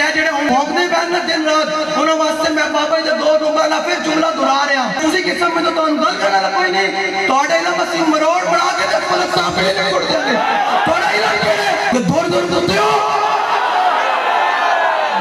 جڑے ہوں بھونکنے پہننا دن رات انہوں واسطے میں بابا جب دو نمبر پھر جملہ دورا رہا اسی قسم میں تو انگل کرنا کوئی نہیں توڑے علم اسی مروڑ بڑھا کے جب فلسطان پہ لے چھوڑ دیں گے توڑے علم کے لئے دور دور کرتے ہو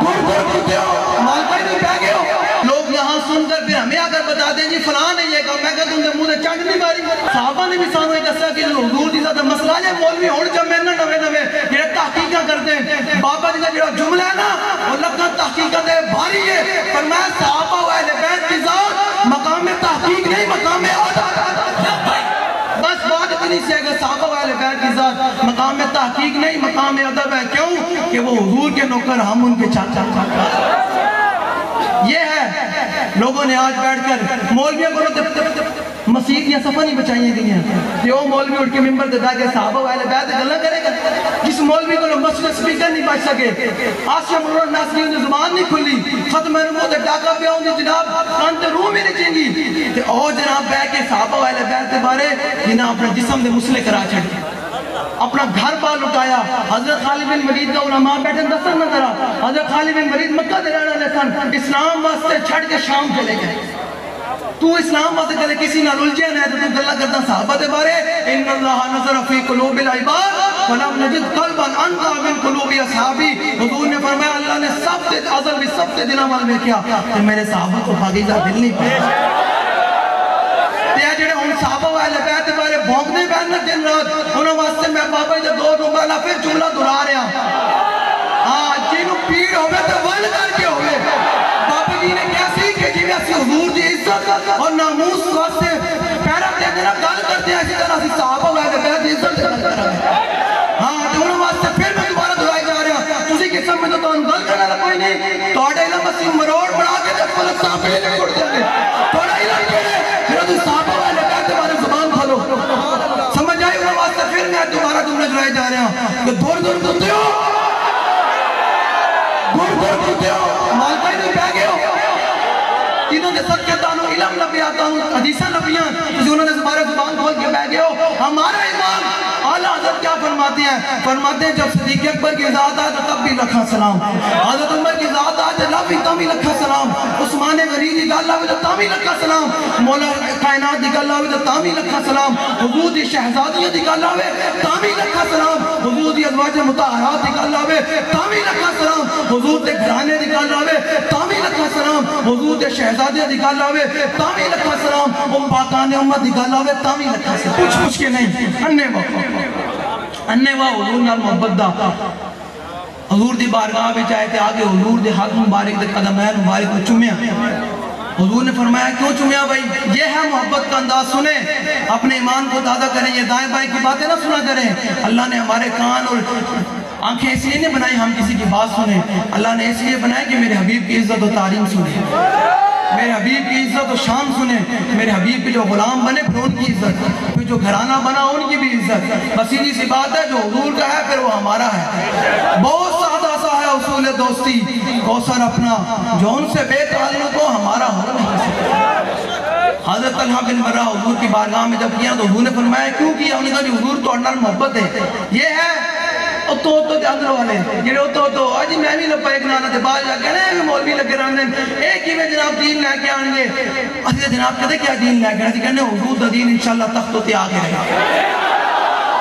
دور دور کرتے ہو مالکہ ہی نہیں پہ گئے ہو لوگ یہاں سن کر پھر ہمیں اگر بتا دیں جی فلاں نہیں ہے کہ میں کہتا ہوں کہ مجھے چاند نہیں ماری صحابہ نے بھی سانو ایک دستا کہ حضور دی ذات مسئلہ ہے مولوی ہوڑ جب میں نہ نوے نوے یہ تحقیقہ کرتے ہیں بابا جی کا جڑا جملہ ہے نا وہ لگا تحقیقہ دے بھاری ہے فرمایا صحابہ و اہل بیت کی ذات مقام تحقیق نہیں مقام ادب بس بات اتنی سی ہے کہ صحابہ و اہل بیت کی ذات مقام تحقیق نہیں مقام ادب ہے کیوں کہ وہ حضور کے نوکر ہم ان کے چاچا یہ ہے لوگوں نے آج بیٹھ کر مولویوں کو مسیح یا صفحہ نہیں بچائیے گئی ہیں کہ وہ مولوی اٹھ کے ممبر دے بیٹھ کے صحابہ و اہل بیت گلہ کرے گا جس مولوی کو مسجد سپیکر نہیں بچ سکے آسیہ مرور ناصری انہیں زبان نہیں کھلی ختم رمو دے ڈاکہ پہ آؤں گے جناب کانتے روح میں نہیں چینگی کہ او جناب بیٹھ کے صحابہ و اہل بیت دے بارے جنہاں اپنے جسم دے مسئلے کرا چھڑی اپنا گھر بار لٹایا حضرت خالد بن ولید کا علماء بیٹھے دستر نہ کرا حضرت خالد بن ولید مکہ دے رہنا لیسن اسلام واسطے چھڑ کے شام چلے گئے تو اسلام واسطے کہتے کسی نہ رلجے نہ ہے تو گلہ کرتا صحابہ دے بارے ان اللہ نظر فی قلوب العباد فلم نجد قلبا انقا من قلوب اصحابی حضور نے فرمایا اللہ نے سب دے ازل بھی سب دے دن عمل میں کیا کہ میرے صحابہ کو بھاگیزہ دل نہیں پہنچا تیہ جڑے ہم صحابہ و اہل بیت دے بارے بھونکنے پہننا دن رات انہوں واسطے میں بابا جب دو نمبر پھر جملہ دورا رہا جنہوں پیڑ ہوئے تو ول کر کے ہوئے بابا جی نے کیسی کہ جی میں اسی حضور دی عزت اور ناموس واسطے پیرک دے دینا گل کرتے ہیں اسی طرح سے صحابہ و اہل بیت دی عزت گل کر رہے ہیں جو انہوں واسطے پھر میں دوبارہ دعائی جا رہا ہوں اسی قسم میں تو انگل کرنا کوئی نہیں توڑے علم اسی مروڑ بڑھا کے جب فلسطان پہ لے چھوڑ دیں گے توڑے علم کے لئے پھر تو صحابہ و اہل بیت دے بارے زبان کھولو سمجھ آئی انہوں واسطے پھر میں دوبارہ جملہ دعائی جا رہا ہوں کہ دور دور کرتے ہو دور دور کرتے ہو مالکہ ہی نہیں پہ گئے ہو تینوں کے صدقے تانوں علم نبی آتا ہوں حدیثہ نبیان کسی انہوں نے زبارہ زبان کھول کے بہ گئے ہو ہمارا امام اعلیٰ حضرت کیا فرماتے ہیں فرماتے ہیں جب صدیق اکبر کی ذات آئے تو تب بھی لکھا سلام حضرت عمر کی ذات آئے تو بھی تم ہی لکھا سلام عثمان غنی دی گل آئے تو تم ہی لکھا سلام مولا کائنات دی گل آئے تو تم ہی لکھا سلام حضور دی شہزادیہ دی گل آئے تم ہی لکھا سلام حضور دی ازواج مطہرات دی گل آئے تم ہی لکھا سلام حضور دے گھرانے دی گل آئے تم ہی لکھا سلام حضور دے شہزادیہ دی گل آئے تم ہی لکھا سلام پاکان امت دی گل آئے تم ہی لکھا سلام پوچھ کے نہیں اننے واہ حضور نال محبت دا حضور دی بارگاہ بھی چاہے تھے آگے حضور دی ہاتھ مبارک دے قدمین مبارک کو چمیا حضور نے فرمایا کیوں چمیا بھائی یہ ہے محبت کا انداز سنیں اپنے ایمان کو تازہ کریں یہ دائیں بائیں کی باتیں نہ سنا کریں اللہ نے ہمارے کان اور آنکھیں اس لیے نہیں بنائی ہم کسی کی بات سنیں اللہ نے اس لیے بنائی کہ میرے حبیب کی عزت و تعلیم سنیں میرے حبیب کی عزت و شان سنیں میرے حبیب کے جو غلام بنے پھر ان کی عزت پھر جو گھرانہ بنا ان کی بھی عزت بس یہ سی بات ہے جو حضور کا ہے پھر وہ ہمارا ہے بہت سادہ سا ہے اصول دوستی کوثر اپنا جو ان سے بے تعلق کو ہمارا ہو نہیں سکتا حضرت طلحہ بن برہ حضور کی بارگاہ میں جب کیا تو حضور نے فرمایا کیوں کیا انہوں نے کہا جو حضور تو انڈر محبت ہے یہ ہے تو دے اندر والے جنہوں تو آجی میں بھی لپا ایک نانا تھے باہر جا کے رہے ہیں مولوی لگے رہنے ایک ہی میں جناب دین لے کے آنگے اسی جناب کہتے کیا دین لے کے رہنے کہنے حضور دا دین انشاءاللہ تخت ہوتے آگے رہے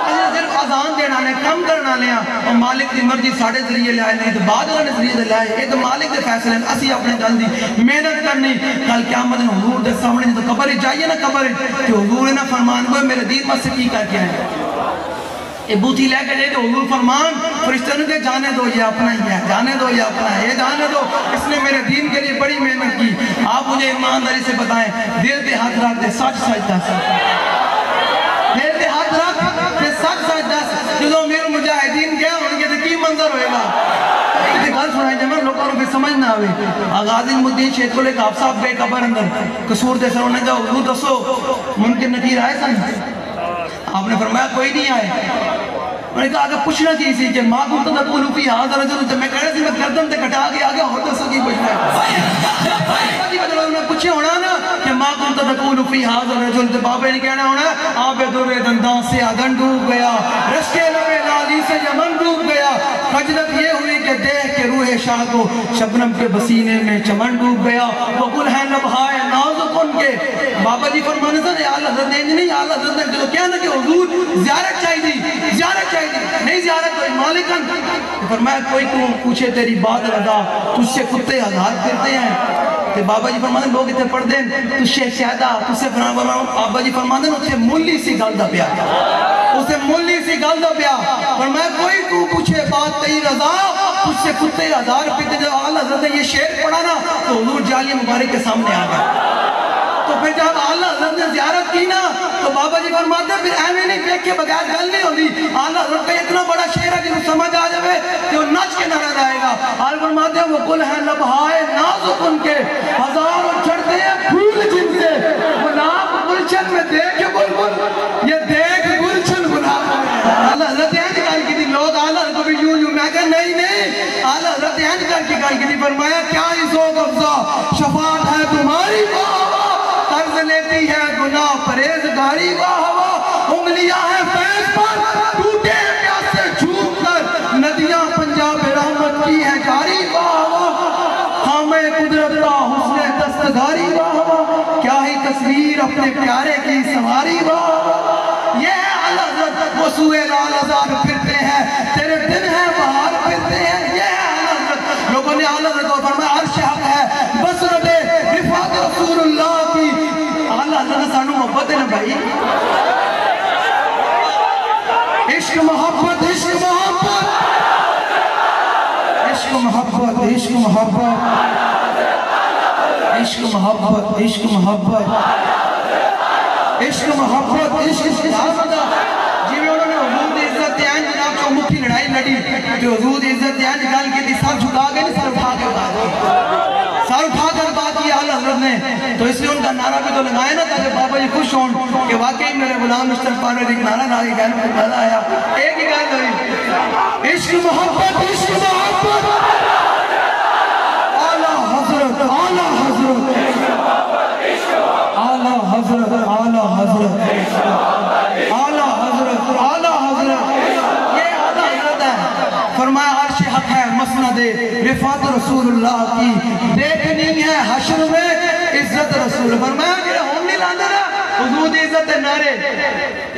اسی صرف اذان دینا لیں کم کرنا لیں اور مالک دی مرضی ساڑھے ذریعے لے آئے تو بعد وانے ذریعے لے آئے یہ تو مالک دے فیصلے ہیں اسی اپنے جلدی محنت کرنی کل قیامت نے حضور دے سامنے تو قبر ہی چاہیے نا قبر کہ حضور نے فرمان ہوئے میرے دین مت سے کی کر کے آئے یہ بوتھی لے کے جائے تو حضور فرمان فرشتوں کے جانے دو یہ اپنا ہی ہے جانے دو یہ اپنا ہے یہ جانے دو اس نے میرے دین کے لیے بڑی محنت کی آپ مجھے ایمانداری سے بتائیں دل پہ ہاتھ رکھ دے سچ سچ دس دل پہ ہاتھ رکھ دے سچ سچ دس جو میرے مجاہدین گیا ان کے کی منظر ہوئے گا ایک گھر سنائی جمعہ لوگوں نے سمجھ نہ ہوئے آغاز المدین شیخ کو لے کہ آپ صاحب بے قبر اندر قصور دے سر انہیں کہا حضور دسو منکر نکیر آئے سن آپ نے فرمایا کوئی نہیں آئے انہوں نے کہا اگر پوچھنا چاہیے سی کہ ماں کو تک قلوبی حاضر رجل میں کہہ رہا سی میں گردن تے کٹا گیا آگیا اور دسو کی پوچھنا ہے انہوں نے پوچھے ہونا نا کہ ما كنت تقول في هذا الرجل. تو بابا نے کہنا ہونا آب در دندان سے آگن ڈوب گیا, رشک لب لعلی سے یمن ڈوب گیا. خجلت یہ ہوئی کہ دیکھ کے روح شاہ کو شبنم کے بسینے میں چمن ڈوب گیا. وہ گل ہے لبہائے نازک ان کے. بابا جی فرمانے سے اعلیٰ حضرت نے نہیں, اعلیٰ حضرت نے جو کہنا کہ حضور زیارت چاہیے دی, زیارت چاہیے دی, نہیں زیارت کوئی مالکن. فرمایا کوئی تو پوچھے تیری بات رضا, تجھ سے کتے ہزار پھرتے ہیں. تو بابا جی فرمانے لوگ اتنے پڑھ دیں تجھ سے شہدہ, تجھ سے فرمانے. بابا جی فرمانے اسے ملی سی گل دا پیا, اسے ملی سی گل دا پیا. فرمایا کوئی تو پوچھے بات تیری رضا, تجھ سے کتے ہزار پھرتے. جب اعلیٰ حضرت نے یہ شعر پڑھا نا تو حضور جالی مبارک کے سامنے آ گیا. تو پھر جب اعلیٰ حضرت نے زیارت کی نا تو بابا جی فرماتے ہیں پھر ایویں نہیں دیکھ کے بغیر گل نہیں ہوتی. اعلیٰ حضرت کا اتنا بڑا شعر ہے جنہوں سمجھ آ جائے کہ وہ نچ کے نہ رہ جائے گا. اعلیٰ فرماتے ہیں وہ گل ہیں لبہائے نازک ان کے, ہزاروں چڑھتے ہیں پھول جن سے. گلاب گلشن میں دیکھ بلبل, یہ دیکھ گلشن گلاب. اعلیٰ حضرت ہیں نکال کی تھی لوگ اعلیٰ حضرت کو بھی یوں میں کہا نہیں نہیں, اعلیٰ حضرت ہیں نکال کی تھی. فرمایا کیا ہی ذوق افزا شفاعت ہے تمہاری, قرض لیتی ہے گناہ پرہیزگاری. واہ واہ انگلیاں ہیں فیض پر, ٹوٹے پیاسے جھوم کر, ندیاں پنجاب رحمت کی ہے جاری. واہ واہ خامے قدرت کا حسن دستگاری. واہ واہ کیا ہی تصویر اپنے پیارے کی سواری. واہ واہ یہ ہے اعلیٰ حضرت, وہ سوئے لال ازار پھرتے ہیں, تیرے دن ہے بہار پھرتے ہیں. یہ ہے اعلیٰ حضرت. لوگوں نے اعلیٰ حضرت کو فرمایا عرش حق ہے بس رب رفعت رسول اللہ کی. اعلیٰ حضرت سانو محبت ہے نا بھائی, عشق محبت عشق محبت عشق محبت عشق محبت عشق محبت عشق محبت عشق محبت عشق محبت. جی میں انہوں نے حضور دی عزت دیان جناب جو مکھی لڑائی لڑی, جو حضور دی عزت دیان نکال کی تھی, سر جھکا گئے نہیں, سر اٹھا کے بات کی, سر اٹھا کر بات کی اعلیٰ حضرت نے. تو اس لیے ان کا نعرہ بھی تو لگائے نا تاکہ بابا جی خوش ہوں کہ واقعی میرے غلام اشتر پانے ایک نعرہ نہ گئے کو پیدا آیا. ایک ہی گائے ہوئی عشق محبت عشق محبت. اعلیٰ حضرت اعلیٰ حضرت اعلیٰ حضرت اعلیٰ حضرت اعلیٰ حضرت اعلیٰ حضرت. یہ اعلیٰ حضرت ہے. فرمایا عرش حق ہے مسند رفعت رسول اللہ کی, دیکھنی ہے حشر میں عزت رسول. فرمایا کہ ہم نہیں لاندے نا حضور دی عزت نعرے.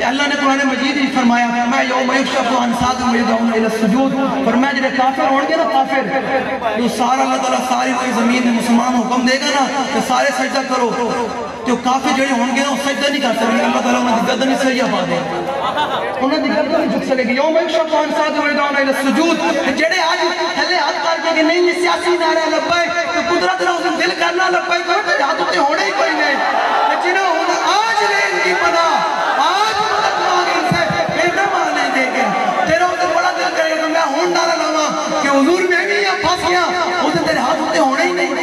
اللہ نے قرآن مجید ہی فرمایا فرمایا یوم یکشف عن ساق ویدعون الی السجود. فرمایا جب کافر ہوں گے نا, کافر جو سارا اللہ تعالیٰ ساری کوئی زمین میں مسلمان حکم دے گا نا کہ سارے سجدہ کرو, جو کافر جڑے ہوں گے نا وہ سجدہ نہیں کر سکتے. اللہ تعالیٰ انہیں گردن نہیں سریعہ پا دے, انہیں گردن نہیں جھک سکے گی. یوم یکشف عن ساق ویدعون الی السجود. جڑے آج تھلے ہاتھ کر کے کہ نہیں یہ سیاسی نعرہ لبیک, تو قدرت نے اسے دل کرنا لبیک کرو تو ہاتھ اتنے ہونے ہی کوئی نہیں. جنہوں آج لے ان کی پناہ, آج مدد مانگے ان سے, پھر نہ مانے دے گے. تیرا اسے بڑا دل کرے گا میں ہون نعرہ لگا کہ حضور میں بھی یہ پھنس گیا, اسے تیرے ہاتھ اتنے ہونے ہی نہیں.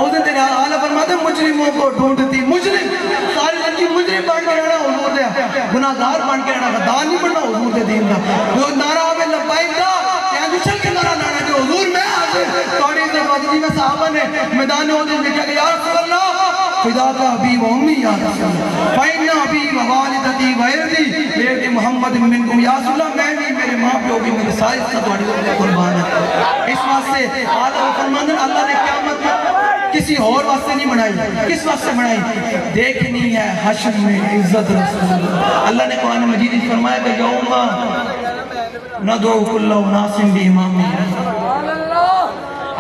اسے تیرے اعلیٰ فرماتے مجرموں کو ڈھونڈتی, مجرم ساری زندگی مجرم بن کے رہنا حضور دے, گناہگار بن کے رہنا, غدار نہیں بننا حضور دے دین دا. جو نعرہ آوے لبیک دا یا نشل کے نعرہ لانا جو حضور میں حاضر. توڑی سے قادری میں صحابہ نے میدان عہد میں کہا کہ یا رسول اللہ فداک ابی و امی یا رسول اللہ, فإن ابی و والدتی و ارضی لیرد محمد منکم یا رسول اللہ. میں بھی میرے ماں پیو بھی میرے ساری ستواڑی قربان ہے. اس وقت سے آدھا فرمانے اللہ نے قیامت کسی اور واسطے نہیں بنائی, کس واسطے بنائی, دیکھنی ہے حشر میں عزت رسول اللہ. اللہ نے قرآن مجید ہی فرمایا کہ یوم ندعو کل اناس بامام.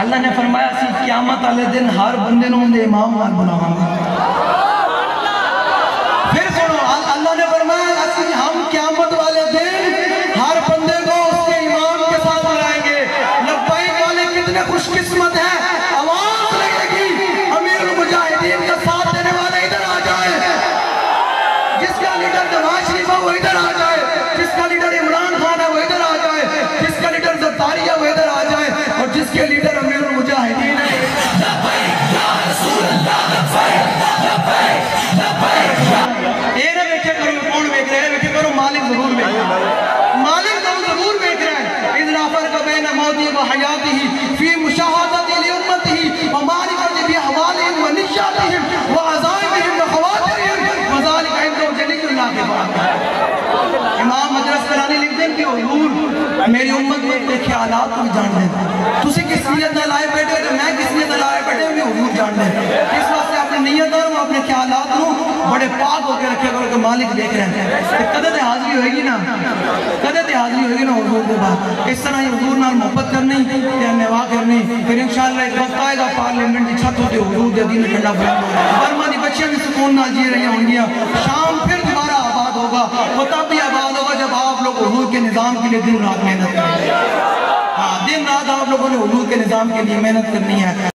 اللہ نے فرمایا سی قیامت والے دن ہر بندے نوں دے امام نال بناواں گے. پھر سنو اللہ نے فرمایا اسی ہم قیامت والے دن ہر بندے کو اس کے امام کے ساتھ بنائیں گے. لبیک والے کتنے خوش قسمت ہیں, آواز لگے گی امیر المجاہدین کا ساتھ دینے والے ادھر آ جائے, جس کا لیڈر نواز شریف ہے وہ ادھر آ جائے, جس کا لیڈر عمران خان ہے وہ ادھر آ جائے, جس کا لیڈر زرداری ہے وہ ادھر آ جائے, اور جس کے لیڈر امیر المجاہدین ہے. لبیک یا رسول اللہ لبیک لبیک لبیک. اے نہ بیٹھے کرو کون بیٹھ رہے ہیں, بیٹھے کرو مالک ضرور بیٹھ رہا ہے, مالک ضرور بیٹھ رہا ہے. اذ لا فرق بین موتی و حیاتہ فی مشاہدت لامتہ و معرفت باحوالہم و نشاتہم میری امت کے خیالات کو جان دیں. تسی کس نیت نہ لائے بیٹھے ہو تو میں کس نیت نہ لائے بیٹھے ہو بھی حضور جان دیں. اس واسطے اپنی نیت اور اپنے خیالات کو بڑے پاک ہو کے رکھے کرو کہ مالک دیکھ رہے ہیں. کدے تے حاضری ہوئے گی نا, کدے تے حاضری ہوئے گی نا حضور کے بعد. اس طرح ہی حضور نال محبت کرنی تے نوا کرنی. پھر انشاءاللہ ایک وقت آئے گا پارلیمنٹ کی چھت ہوتے حضور دے دین ٹھنڈا بلند ہوگا. برما دی بچیاں بھی سکون نال جی رہی ہوں گی. شام پھر دوبارہ آباد ہوگا. وہ تب بھی آباد ہوگا جب آپ لوگ حضور کے نظام کے لیے دن رات محنت کریں. ہاں, دن رات آپ لوگوں نے حضور کے نظام کے لیے محنت کرنی ہے.